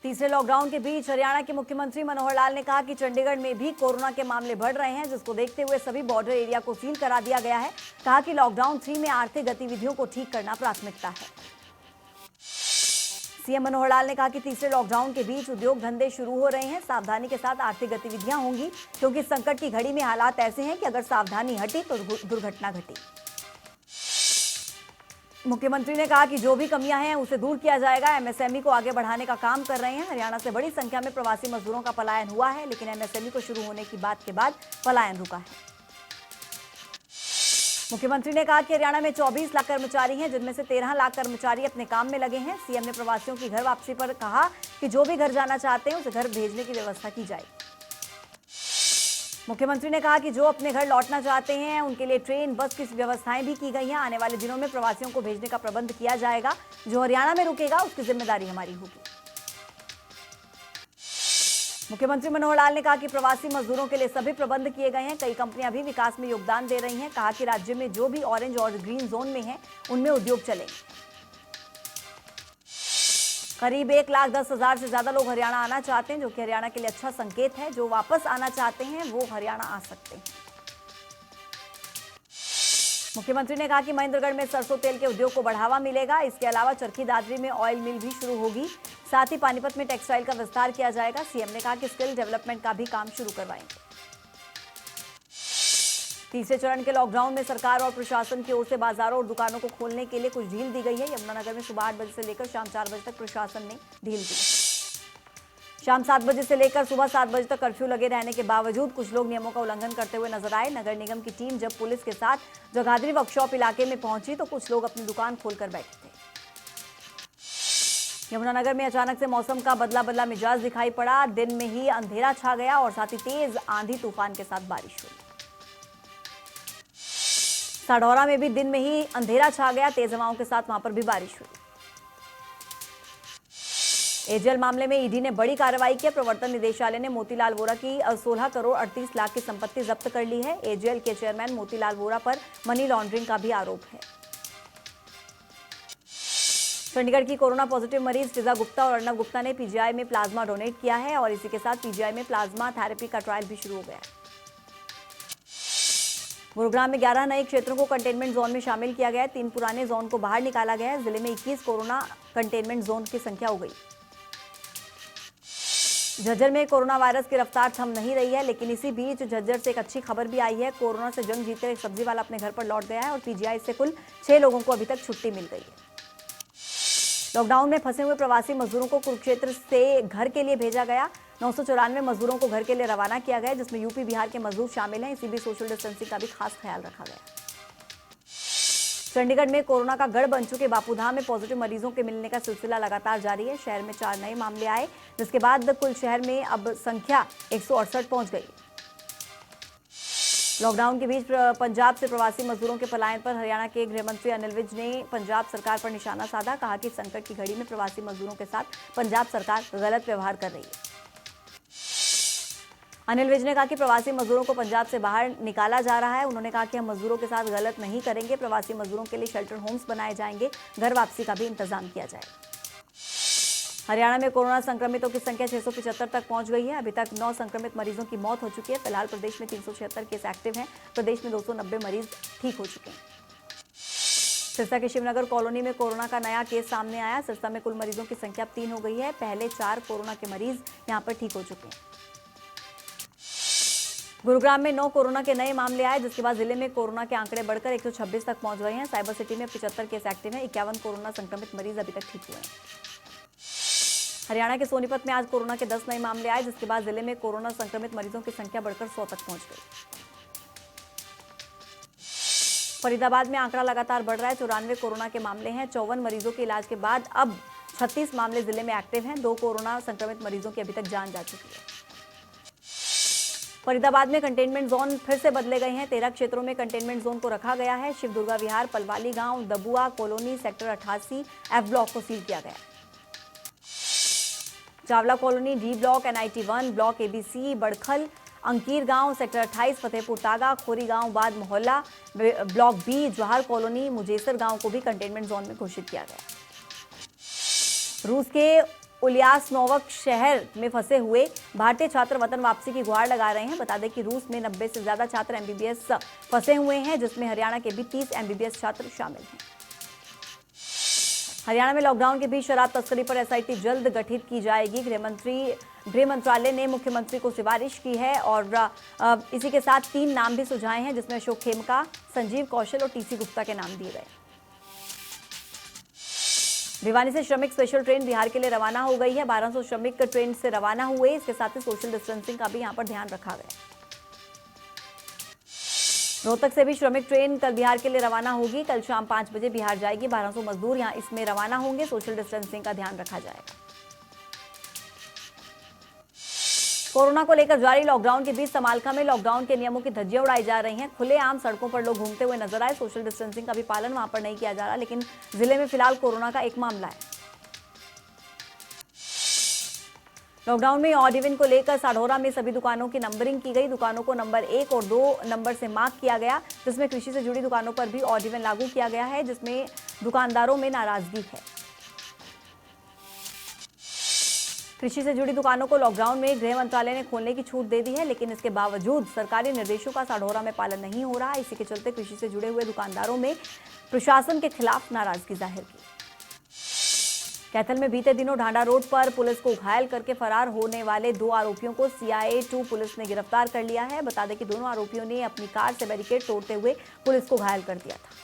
तीसरे लॉकडाउन के बीच हरियाणा के मुख्यमंत्री मनोहर लाल ने कहा कि चंडीगढ़ में भी कोरोना के मामले बढ़ रहे हैं, जिसको देखते हुए सभी बॉर्डर एरिया को सील करा दिया गया है। कहा कि लॉकडाउन 3 में आर्थिक गतिविधियों को ठीक करना प्राथमिकता है। सीएम मनोहर लाल ने कहा कि तीसरे लॉकडाउन के बीच उद्योग धंधे शुरू हो रहे हैं, सावधानी के साथ आर्थिक गतिविधियां होंगी, क्योंकि संकट की घड़ी में हालात ऐसे हैं कि अगर सावधानी हटी तो दुर्घटना घटी। मुख्यमंत्री ने कहा कि जो भी कमियां हैं उसे दूर किया जाएगा। एमएसएमई को आगे बढ़ाने का काम कर रहे हैं। हरियाणा से बड़ी संख्या में प्रवासी मजदूरों का पलायन हुआ है, लेकिन एमएसएमई को शुरू होने की बात के बाद पलायन रुका है। मुख्यमंत्री ने कहा कि हरियाणा में 24 लाख कर्मचारी हैं, जिनमें से 13 लाख कर्मचारी अपने काम में लगे हैं। सीएम ने प्रवासियों की घर वापसी पर कहा कि जो भी घर जाना चाहते हैं उसे घर भेजने की व्यवस्था की जाएगी। मुख्यमंत्री ने कहा कि जो अपने घर लौटना चाहते हैं उनके लिए ट्रेन बस की व्यवस्थाएं भी की गई हैं। आने वाले दिनों में प्रवासियों को भेजने का प्रबंध किया जाएगा। जो हरियाणा में रुकेगा उसकी जिम्मेदारी हमारी होगी। मुख्यमंत्री मनोहर लाल ने कहा कि प्रवासी मजदूरों के लिए सभी प्रबंध किए गए हैं। कई कंपनियां भी विकास में योगदान दे रही हैं। कहा कि राज्य में जो भी ऑरेंज और ग्रीन जोन में है उनमें उद्योग चलेंगे। करीब 1,10,000 से ज्यादा लोग हरियाणा आना चाहते हैं, जो कि हरियाणा के लिए अच्छा संकेत है। जो वापस आना चाहते हैं वो हरियाणा आ सकते हैं। मुख्यमंत्री ने कहा कि महेंद्रगढ़ में सरसों तेल के उद्योग को बढ़ावा मिलेगा। इसके अलावा चरखी दादरी में ऑयल मिल भी शुरू होगी। साथ ही पानीपत में टेक्सटाइल का विस्तार किया जाएगा। सीएम ने कहा कि स्किल डेवलपमेंट का भी काम शुरू करवाएंगे। तीसरे चरण के लॉकडाउन में सरकार और प्रशासन की ओर से बाजारों और दुकानों को खोलने के लिए कुछ ढील दी गई है। यमुनानगर में सुबह 8 बजे से लेकर शाम 4 बजे तक प्रशासन ने ढील दी। शाम 7 बजे से लेकर सुबह 7 बजे तक कर्फ्यू लगे रहने के बावजूद कुछ लोग नियमों का उल्लंघन करते हुए नजर आए। नगर निगम की टीम जब पुलिस के साथ जगाधरी वर्कशॉप इलाके में पहुंची तो कुछ लोग अपनी दुकान खोलकर बैठे थे। यमुनानगर में अचानक से मौसम का बदला बदला मिजाज दिखाई पड़ा। दिन में ही अंधेरा छा गया और साथ ही तेज आंधी तूफान के साथ बारिश हुई। साढौरा में भी दिन में ही अंधेरा छा गया, तेज हवाओं के साथ वहां पर भी बारिश हुई। एजेएल मामले में ईडी ने बड़ी कार्रवाई की। प्रवर्तन निदेशालय ने मोतीलाल वोरा की 16 करोड़ 38 लाख की संपत्ति जब्त कर ली है। एजेएल के चेयरमैन मोतीलाल वोरा पर मनी लॉन्ड्रिंग का भी आरोप है। चंडीगढ़ की कोरोना पॉजिटिव मरीज फिजा गुप्ता और अर्नब गुप्ता ने पीजीआई में प्लाज्मा डोनेट किया है और इसी के साथ पीजीआई में प्लाज्मा थेरेपी का ट्रायल भी शुरू हो गया है। गुरुग्राम में 11 नए क्षेत्रों को कंटेनमेंट जोन में शामिल किया गया है। 3 पुराने जोन को बाहर निकाला गया है। जिले में 21 कोरोना कंटेनमेंट जोन की संख्या हो गई। झज्जर में कोरोना वायरस की रफ्तार थम नहीं रही है, लेकिन इसी बीच झज्जर से एक अच्छी खबर भी आई है। कोरोना से जंग जीतकर एक सब्जी वाला अपने घर पर लौट गया है और पीजीआई से कुल 6 लोगों को अभी तक छुट्टी मिल गई है। लॉकडाउन में फंसे हुए प्रवासी मजदूरों को कुरुक्षेत्र से घर के लिए भेजा गया। 994 मजदूरों को घर के लिए रवाना किया गया, जिसमें यूपी बिहार के मजदूर शामिल हैं। इसी बीच सोशल डिस्टेंसिंग का भी खास ख्याल रखा गया। चंडीगढ़ में कोरोना का गढ़ बन चुके बापूधाम में पॉजिटिव मरीजों के मिलने का सिलसिला लगातार जारी है। शहर में 4 नए मामले आए, जिसके बाद कुल शहर में अब संख्या 168 पहुंच गई। लॉकडाउन के बीच पंजाब से प्रवासी मजदूरों के पलायन पर हरियाणा के गृह मंत्री अनिल विज ने पंजाब सरकार पर निशाना साधा। कहा कि संकट की घड़ी में प्रवासी मजदूरों के साथ पंजाब सरकार गलत व्यवहार कर रही है। अनिल विज ने कहा कि प्रवासी मजदूरों को पंजाब से बाहर निकाला जा रहा है। उन्होंने कहा कि हम मजदूरों के साथ गलत नहीं करेंगे। प्रवासी मजदूरों के लिए शेल्टर होम्स बनाए जाएंगे। घर वापसी का भी इंतजाम किया जाएगा। हरियाणा में कोरोना संक्रमितों की संख्या 675 तक पहुंच गई है। अभी तक 9 संक्रमित मरीजों की मौत हो चुकी है। फिलहाल प्रदेश में 376 केस एक्टिव हैं। प्रदेश में 290 मरीज ठीक हो चुके हैं। सिरसा के शिवनगर कॉलोनी में कोरोना का नया केस सामने आया। सिरसा में कुल मरीजों की संख्या 3 हो गई है। पहले 4 कोरोना के मरीज यहां पर ठीक हो चुके हैं। गुरुग्राम में 9 कोरोना के नए मामले आए, जिसके बाद जिले में कोरोना के आंकड़े बढ़कर 126 तक पहुंच गए हैं। साइबर सिटी में 75 केस एक्टिव हैं। 51 कोरोना संक्रमित मरीज अभी तक ठीक हुए हैं। हरियाणा के सोनीपत में आज कोरोना के 10 नए मामले आए, जिसके बाद जिले में कोरोना संक्रमित मरीजों की संख्या बढ़कर 100 तक पहुंच गई। फरीदाबाद में आंकड़ा लगातार बढ़ रहा है। 94 कोरोना के मामले हैं। 54 मरीजों के इलाज के बाद अब 36 मामले जिले में एक्टिव हैं। 2 कोरोना संक्रमित मरीजों की अभी तक जान जा चुकी है। फरीदाबाद में कंटेनमेंट जोन फिर से बदले गए हैं। 13 क्षेत्रों में कंटेनमेंट जोन को रखा गया है। शिव दुर्गा विहार, पलवाली गांव, Dabua colony, sector 88 F block को सील किया गया। Chawla colony, D block, NIT 1 block, ABC, Badkhal, Ankir गांव, सेक्टर 28, फतेहपुर तागा, खोरी गांव, बाद मोहल्ला, block B, Jawahar colony, Mujesar गांव को भी कंटेनमेंट जोन में घोषित किया गया। रूस के उलियास नोवक शहर में फंसे हुए भारतीय छात्र वतन वापसी की गुहार लगा रहे हैं। बता दें कि रूस में 90 से ज्यादा छात्र एमबीबीएस फंसे हुए हैं, जिसमें हरियाणा के भी 30 एमबीबीएस छात्र शामिल हैं। हरियाणा में लॉकडाउन के बीच शराब तस्करी पर एसआईटी जल्द गठित की जाएगी। गृह मंत्रालय ने मुख्यमंत्री को सिफारिश की है और इसी के साथ 3 नाम भी सुझाए हैं, जिसमें अशोक खेमका, संजीव कौशल और टीसी गुप्ता के नाम दिए गए। भिवानी से श्रमिक स्पेशल ट्रेन बिहार के लिए रवाना हो गई है। 1200 श्रमिक ट्रेन से रवाना हुए। इसके साथ ही सोशल डिस्टेंसिंग का भी यहां पर ध्यान रखा गया। रोहतक से भी श्रमिक ट्रेन कल बिहार के लिए रवाना होगी। कल शाम 5 बजे बिहार जाएगी। 1200 मजदूर यहां इसमें रवाना होंगे। सोशल डिस्टेंसिंग का ध्यान रखा जाएगा। कोरोना को लेकर जारी लॉकडाउन के बीच समालखा में लॉकडाउन के नियमों की धज्जियां उड़ाई जा रही हैं। खुलेआम सड़कों पर लोग घूमते हुए नजर आए। सोशल डिस्टेंसिंग का भी पालन वहां पर नहीं किया जा रहा, लेकिन जिले में फिलहाल कोरोना का एक मामला है। लॉकडाउन में ऑड इवन को लेकर साढौरा में सभी दुकानों की नंबरिंग की गई। दुकानों को नंबर 1 और 2 नंबर से मार्क किया गया, जिसमें कृषि से जुड़ी दुकानों पर भी ऑड इवन लागू किया गया है, जिसमें दुकानदारों में नाराजगी है। कृषि से जुड़ी दुकानों को लॉकडाउन में गृह मंत्रालय ने खोलने की छूट दे दी है, लेकिन इसके बावजूद सरकारी निर्देशों का साढौरा में पालन नहीं हो रहा है। इसी के चलते कृषि से जुड़े हुए दुकानदारों में प्रशासन के खिलाफ नाराजगी जाहिर की। कैथल में बीते दिनों ढांडा रोड पर पुलिस को घायल करके फरार होने वाले 2 आरोपियों को CIA-2 पुलिस ने गिरफ्तार कर लिया है। बता दें कि दोनों आरोपियों ने अपनी कार से बैरिकेड तोड़ते हुए पुलिस को घायल कर दिया था।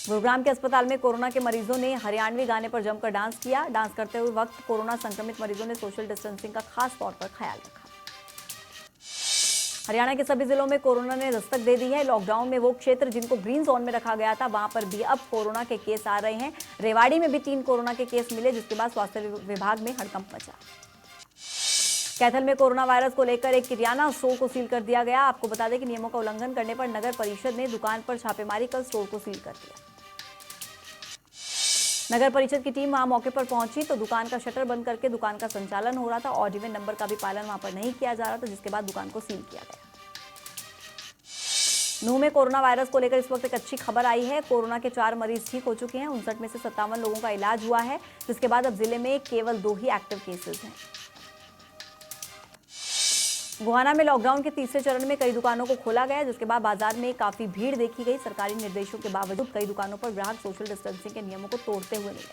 गुरुग्राम के अस्पताल में कोरोना के मरीजों ने हरियाणवी गाने पर जमकर डांस किया। डांस करते हुए वक्त कोरोना संक्रमित मरीजों ने सोशल डिस्टेंसिंग का खास तौर पर ख्याल रखा। हरियाणा के सभी जिलों में कोरोना ने दस्तक दे दी है। लॉकडाउन में वो क्षेत्र जिनको ग्रीन जोन में रखा गया था, वहां पर भी अब कोरोना के केस आ रहे हैं। रेवाड़ी में भी 3 कोरोना के केस मिले, जिसके बाद स्वास्थ्य विभाग में हड़कंप मचा। कैथल में कोरोना वायरस को लेकर एक किराना स्टोर को सील कर दिया गया। आपको बता दें कि नियमों का उल्लंघन करने पर नगर परिषद ने दुकान पर छापेमारी कर स्टोर को सील कर दिया। नगर परिषद की टीम वहां मौके पर पहुंची तो दुकान का शटर बंद करके दुकान का संचालन हो रहा था। ऑड इवन नंबर का भी पालन वहां पर नहीं किया जा रहा था, जिसके बाद दुकान को सील किया गया। नूंह में कोरोना वायरस को लेकर इस वक्त एक अच्छी खबर आई है। कोरोना के 4 मरीज ठीक हो चुके हैं। 59 में से 57 लोगों का इलाज हुआ है, जिसके बाद अब जिले में केवल 2 ही एक्टिव केसेस हैं। गोहाना में लॉकडाउन के तीसरे चरण में कई दुकानों को खोला गया, जिसके बाद बाजार में काफी भीड़ देखी गई। सरकारी निर्देशों के बावजूद कई दुकानों पर ग्राहक सोशल डिस्टेंसिंग के नियमों को तोड़ते हुए मिले।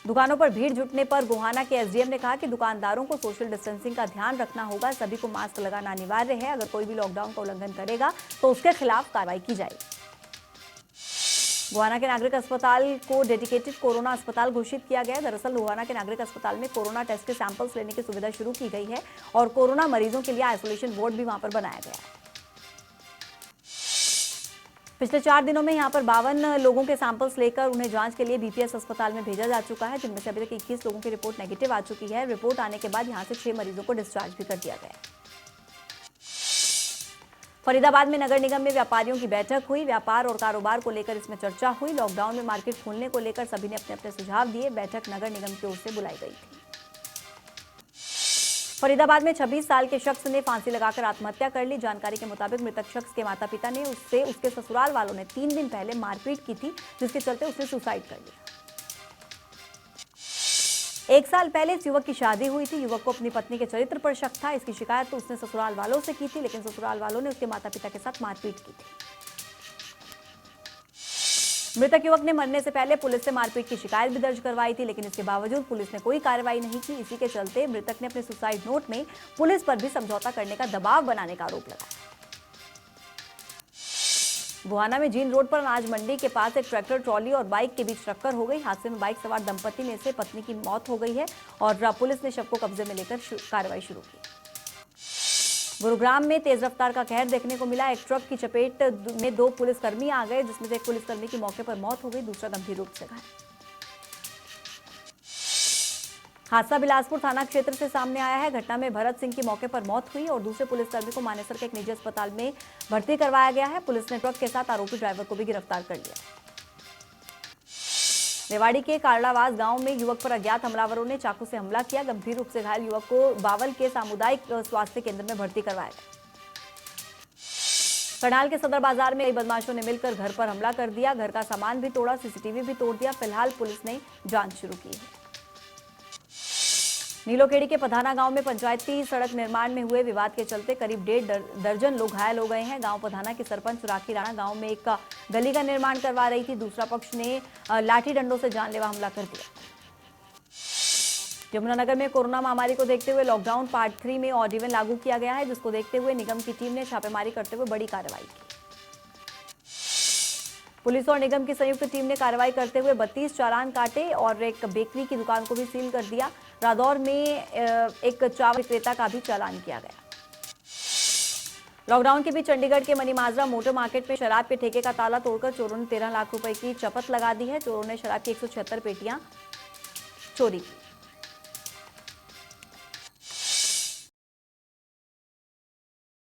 दुकानों पर भीड़ जुटने पर गोहाना के एसडीएम ने कहा कि दुकानदारों को सोशल डिस्टेंसिंग का ध्यान रखना होगा। सभी को मास्क लगाना अनिवार्य है। अगर कोई भी लॉकडाउन का उल्लंघन करेगा तो उसके खिलाफ कार्रवाई की जाएगी। गोहाना के नागरिक अस्पताल को डेडिकेटेड कोरोना अस्पताल घोषित किया गया है। दरअसल गोहाना के नागरिक अस्पताल में कोरोना टेस्ट के सैंपल्स लेने की सुविधा शुरू की गई है और कोरोना मरीजों के लिए आइसोलेशन वार्ड भी वहां पर बनाया गया है। पिछले 4 दिनों में यहां पर 52 लोगों के सैंपल्स लेकर उन्हें जांच के लिए बीपीएस अस्पताल में भेजा जा चुका है, जिनमें से अभी तक 21 लोगों की रिपोर्ट नेगेटिव आ चुकी है। रिपोर्ट आने के बाद यहां से 6 मरीजों को डिस्चार्ज भी कर दिया गया है। फरीदाबाद में नगर निगम में व्यापारियों की बैठक हुई। व्यापार और कारोबार को लेकर इसमें चर्चा हुई। लॉकडाउन में मार्केट खोलने को लेकर सभी ने अपने अपने सुझाव दिए। बैठक नगर निगम की ओर से बुलाई गई थी। फरीदाबाद में 26 साल के शख्स ने फांसी लगाकर आत्महत्या कर ली। जानकारी के मुताबिक मृतक शख्स के माता पिता ने उससे उसके ससुराल वालों ने 3 दिन पहले मारपीट की थी, जिसके चलते उसने सुसाइड कर लिया। 1 साल पहले इस युवक की शादी हुई थी। युवक को अपनी पत्नी के चरित्र पर शक था। इसकी शिकायत तो उसने ससुराल वालों से की थी, लेकिन ससुराल वालों ने उसके माता पिता के साथ मारपीट की थी। मृतक युवक ने मरने से पहले पुलिस से मारपीट की शिकायत भी दर्ज करवाई थी, लेकिन इसके बावजूद पुलिस ने कोई कार्रवाई नहीं की। इसी के चलते मृतक ने अपने सुसाइड नोट में पुलिस पर भी समझौता करने का दबाव बनाने का आरोप लगाया। गोहाना में जींद रोड पर अनाज मंडी के पास एक ट्रैक्टर ट्रॉली और बाइक के बीच टक्कर हो गई। हादसे में बाइक सवार दंपति में से पत्नी की मौत हो गई है और पुलिस ने शव को कब्जे में लेकर कार्रवाई शुरू की। गुरुग्राम में तेज रफ्तार का कहर देखने को मिला। एक ट्रक की चपेट में 2 पुलिसकर्मी आ गए, जिसमें से एक पुलिसकर्मी की मौके पर मौत हो गई, दूसरा गंभीर रूप से घायल। हादसा बिलासपुर थाना क्षेत्र से सामने आया है। घटना में भरत सिंह की मौके पर मौत हुई और दूसरे पुलिसकर्मी को मानेसर के एक निजी अस्पताल में भर्ती करवाया गया है। पुलिस ने ट्रक के साथ आरोपी ड्राइवर को भी गिरफ्तार कर लिया। रेवाड़ी के कारलावास गांव में युवक पर अज्ञात हमलावरों ने चाकू से हमला किया। गंभीर रूप से घायल युवक को बावल के सामुदायिक स्वास्थ्य केंद्र में भर्ती करवाया गया। करनाल के सदर बाजार में कई बदमाशों ने मिलकर घर पर हमला कर दिया। घर का सामान भी तोड़ा, सीसीटीवी भी तोड़ दिया। फिलहाल पुलिस ने जांच शुरू की है। नीलोखेड़ी के पधाना गांव में पंचायती सड़क निर्माण में हुए विवाद के चलते करीब 1.5 दर्जन लोग घायल हो गए हैं। गांव पधाना की सरपंच राखी राणा गांव में एक गली का निर्माण करवा रही थी। दूसरा पक्ष ने लाठी डंडों से जानलेवा हमला कर दिया। यमुनानगर में कोरोना महामारी को देखते हुए लॉकडाउन पार्ट 3 में ऑड इवन लागू किया गया है, जिसको देखते हुए निगम की टीम ने छापेमारी करते हुए बड़ी कार्रवाई की। पुलिस और निगम की संयुक्त टीम ने कार्रवाई करते हुए 32 चालान काटे और एक बेकरी की दुकान को भी सील कर दिया। रादौर में एक चावल विक्रेता का भी चालान किया गया। लॉकडाउन के बीच चंडीगढ़ के मनी माजरा मोटर मार्केट में शराब के ठेके का ताला तोड़कर चोरों ने 13 लाख रुपए की चपत लगा दी है। चोरों ने शराब की 176 पेटियां चोरी की।